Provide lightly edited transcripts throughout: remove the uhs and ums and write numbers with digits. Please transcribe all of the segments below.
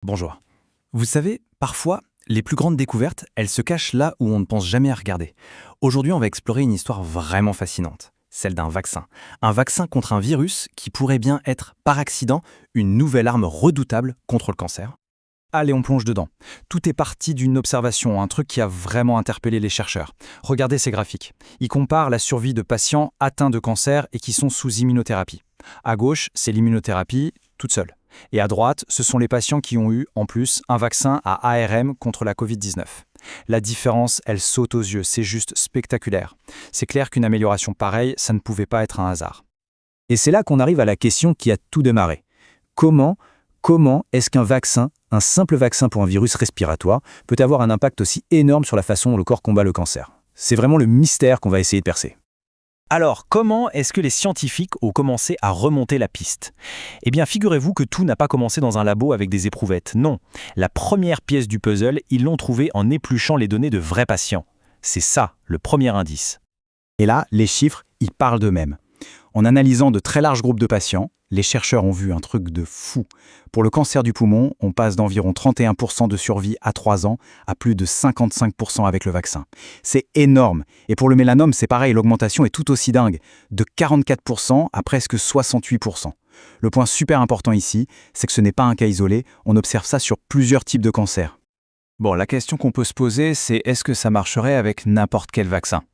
Bonjour. Vous savez, parfois, les plus grandes découvertes, elles se cachent là où on ne pense jamais à regarder. Aujourd'hui, on va explorer une histoire vraiment fascinante, celle d'un vaccin. Un vaccin contre un virus qui pourrait bien être, par accident, une nouvelle arme redoutable contre le cancer. Allez, on plonge dedans. Tout est parti d'une observation, un truc qui a vraiment interpellé les chercheurs. Regardez ces graphiques. Ils comparent la survie de patients atteints de cancer et qui sont sous immunothérapie. À gauche, c'est l'immunothérapie toute seule. Et à droite, ce sont les patients qui ont eu, en plus, un vaccin à ARM contre la Covid-19. La différence, elle saute aux yeux, c'est juste spectaculaire. C'est clair qu'une amélioration pareille, ça ne pouvait pas être un hasard. Et c'est là qu'on arrive à la question qui a tout démarré. Comment est-ce qu'un vaccin, un simple vaccin pour un virus respiratoire, peut avoir un impact aussi énorme sur la façon dont le corps combat le cancer? C'est vraiment le mystère qu'on va essayer de percer. Alors, comment est-ce que les scientifiques ont commencé à remonter la piste? Eh bien, figurez-vous que tout n'a pas commencé dans un labo avec des éprouvettes. Non, la première pièce du puzzle, ils l'ont trouvée en épluchant les données de vrais patients. C'est ça, le premier indice. Et là, les chiffres, ils parlent d'eux-mêmes. En analysant de très larges groupes de patients, les chercheurs ont vu un truc de fou. Pour le cancer du poumon, on passe d'environ 31% de survie à 3 ans à plus de 55% avec le vaccin. C'est énorme. Et pour le mélanome, c'est pareil, l'augmentation est tout aussi dingue, de 44% à presque 68%. Le point super important ici, c'est que ce n'est pas un cas isolé, on observe ça sur plusieurs types de cancers. Bon, la question qu'on peut se poser, c'est est-ce que ça marcherait avec n'importe quel vaccin?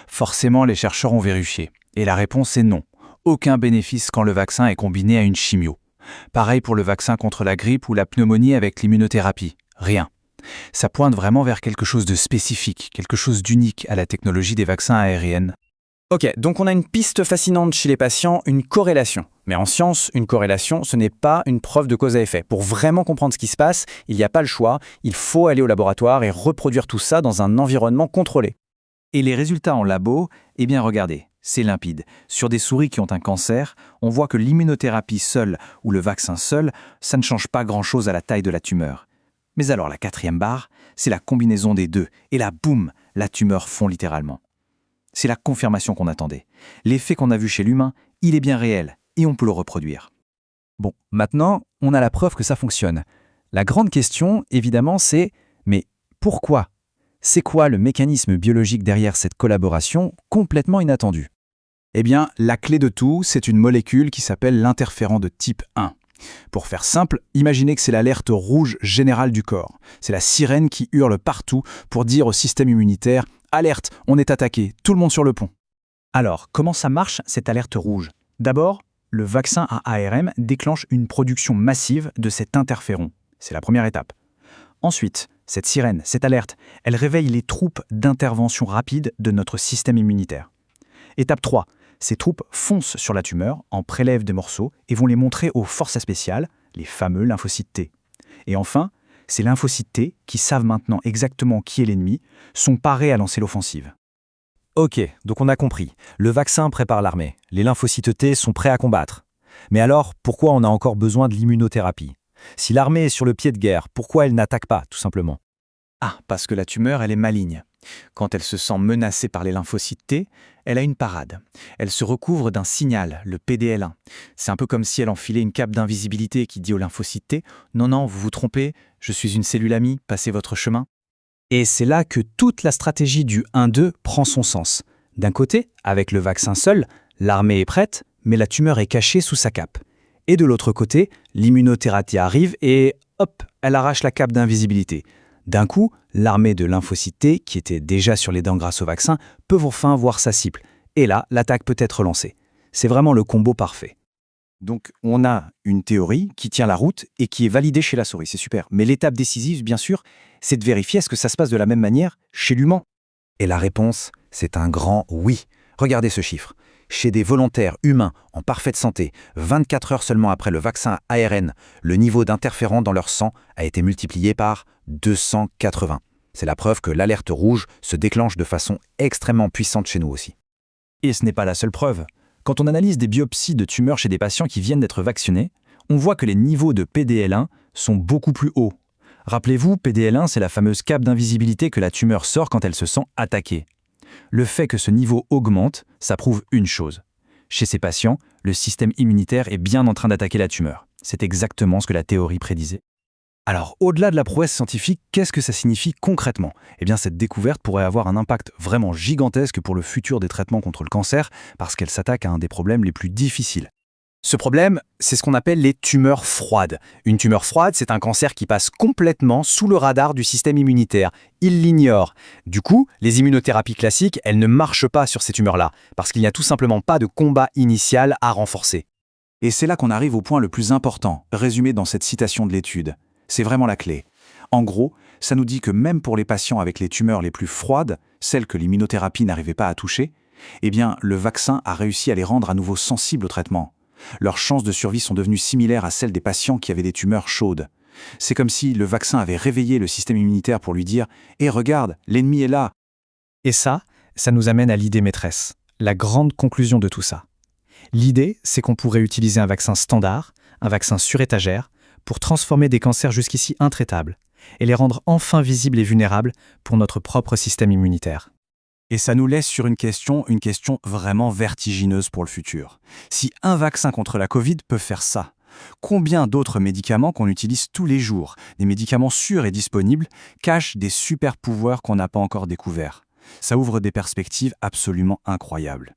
Forcément, les chercheurs ont vérifié. Et la réponse est non. Aucun bénéfice quand le vaccin est combiné à une chimio. Pareil pour le vaccin contre la grippe ou la pneumonie avec l'immunothérapie. Rien. Ça pointe vraiment vers quelque chose de spécifique, quelque chose d'unique à la technologie des vaccins aériennes. Ok, donc on a une piste fascinante chez les patients, une corrélation. Mais en science, une corrélation, ce n'est pas une preuve de cause à effet. Pour vraiment comprendre ce qui se passe, il n'y a pas le choix, il faut aller au laboratoire et reproduire tout ça dans un environnement contrôlé. Et les résultats en labo, eh bien regardez, c'est limpide. Sur des souris qui ont un cancer, on voit que l'immunothérapie seule ou le vaccin seul, ça ne change pas grand-chose à la taille de la tumeur. Mais alors la quatrième barre, c'est la combinaison des deux. Et là, boum, la tumeur fond littéralement. C'est la confirmation qu'on attendait. L'effet qu'on a vu chez l'humain, il est bien réel et on peut le reproduire. Bon, maintenant, on a la preuve que ça fonctionne. La grande question, évidemment, c'est « mais pourquoi ?» C'est quoi le mécanisme biologique derrière cette collaboration complètement inattendue? Eh bien, la clé de tout, c'est une molécule qui s'appelle l'interféron de type 1. Pour faire simple, imaginez que c'est l'alerte rouge générale du corps. C'est la sirène qui hurle partout pour dire au système immunitaire « Alerte, on est attaqué, tout le monde sur le pont ». Alors, comment ça marche cette alerte rouge? D'abord, le vaccin à ARM déclenche une production massive de cet interféron. C'est la première étape. Ensuite, cette sirène, cette alerte, elle réveille les troupes d'intervention rapide de notre système immunitaire. Étape 3, ces troupes foncent sur la tumeur, en prélèvent des morceaux et vont les montrer aux forces spéciales, les fameux lymphocytes T. Et enfin, ces lymphocytes T, qui savent maintenant exactement qui est l'ennemi, sont parés à lancer l'offensive. Ok, donc on a compris. Le vaccin prépare l'armée. Les lymphocytes T sont prêts à combattre. Mais alors, pourquoi on a encore besoin de l'immunothérapie? Si l'armée est sur le pied de guerre, pourquoi elle n'attaque pas, tout simplement? Ah, parce que la tumeur, elle est maligne. Quand elle se sent menacée par les lymphocytes T, elle a une parade. Elle se recouvre d'un signal, le PDL1. C'est un peu comme si elle enfilait une cape d'invisibilité qui dit aux lymphocytes T « Non, non, vous vous trompez, je suis une cellule amie, passez votre chemin ». Et c'est là que toute la stratégie du 1-2 prend son sens. D'un côté, avec le vaccin seul, l'armée est prête, mais la tumeur est cachée sous sa cape. Et de l'autre côté, l'immunothérapie arrive et hop, elle arrache la cape d'invisibilité. D'un coup, l'armée de lymphocytes T, qui était déjà sur les dents grâce au vaccin, peut enfin voir sa cible. Et là, l'attaque peut être lancée. C'est vraiment le combo parfait. Donc on a une théorie qui tient la route et qui est validée chez la souris, c'est super. Mais l'étape décisive, bien sûr, c'est de vérifier est-ce que ça se passe de la même manière chez l'humain. Et la réponse, c'est un grand oui. Regardez ce chiffre. Chez des volontaires humains en parfaite santé, 24 heures seulement après le vaccin ARN, le niveau d'interféron dans leur sang a été multiplié par 280. C'est la preuve que l'alerte rouge se déclenche de façon extrêmement puissante chez nous aussi. Et ce n'est pas la seule preuve. Quand on analyse des biopsies de tumeurs chez des patients qui viennent d'être vaccinés, on voit que les niveaux de PDL1 sont beaucoup plus hauts. Rappelez-vous, PDL1, c'est la fameuse cape d'invisibilité que la tumeur sort quand elle se sent attaquée. Le fait que ce niveau augmente, ça prouve une chose. Chez ces patients, le système immunitaire est bien en train d'attaquer la tumeur. C'est exactement ce que la théorie prédisait. Alors, au-delà de la prouesse scientifique, qu'est-ce que ça signifie concrètement? Eh bien, cette découverte pourrait avoir un impact vraiment gigantesque pour le futur des traitements contre le cancer, parce qu'elle s'attaque à un des problèmes les plus difficiles. Ce problème, c'est ce qu'on appelle les tumeurs froides. Une tumeur froide, c'est un cancer qui passe complètement sous le radar du système immunitaire. Il l'ignore. Du coup, les immunothérapies classiques, elles ne marchent pas sur ces tumeurs-là, parce qu'il n'y a tout simplement pas de combat initial à renforcer. Et c'est là qu'on arrive au point le plus important, résumé dans cette citation de l'étude. C'est vraiment la clé. En gros, ça nous dit que même pour les patients avec les tumeurs les plus froides, celles que l'immunothérapie n'arrivait pas à toucher, eh bien, le vaccin a réussi à les rendre à nouveau sensibles au traitement. Leurs chances de survie sont devenues similaires à celles des patients qui avaient des tumeurs chaudes. C'est comme si le vaccin avait réveillé le système immunitaire pour lui dire « Eh, regarde, l'ennemi est là !» Et ça nous amène à l'idée maîtresse, la grande conclusion de tout ça. L'idée, c'est qu'on pourrait utiliser un vaccin standard, un vaccin sur étagère, pour transformer des cancers jusqu'ici intraitables, et les rendre enfin visibles et vulnérables pour notre propre système immunitaire. Et ça nous laisse sur une question vraiment vertigineuse pour le futur. Si un vaccin contre la Covid peut faire ça, combien d'autres médicaments qu'on utilise tous les jours, des médicaments sûrs et disponibles, cachent des super pouvoirs qu'on n'a pas encore découverts? Ça ouvre des perspectives absolument incroyables.